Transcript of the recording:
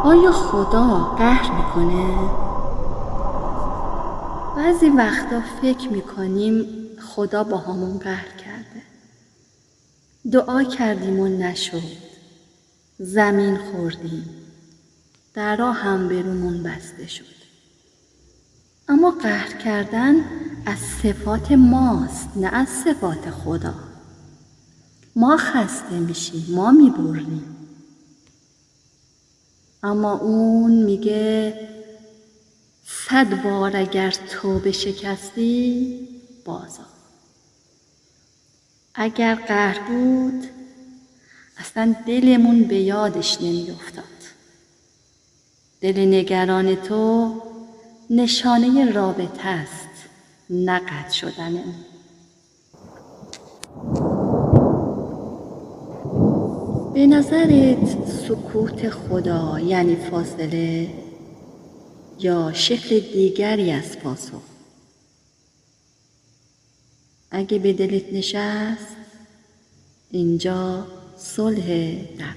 آیا خدا قهر میکنه؟ بعضی وقتا فکر میکنیم خدا با همون قهر کرده. دعا کردیم و نشد. زمین خوردیم. درا هم برومون بسته شد. اما قهر کردن از صفات ماست، نه از صفات خدا. ما خسته میشیم، ما میبریم. اما اون میگه 100 بار اگر توبه شکستی بازا. اگر قهر بود اصلا دلمون به یادش نمیافتاد. دل نگران تو نشانه رابطه است، نه قطع شدنمون. به نظرت سکوت خدا یعنی فاصله یا شکل دیگری از پاسخ؟ اگه به دلت نشست اینجا صلح در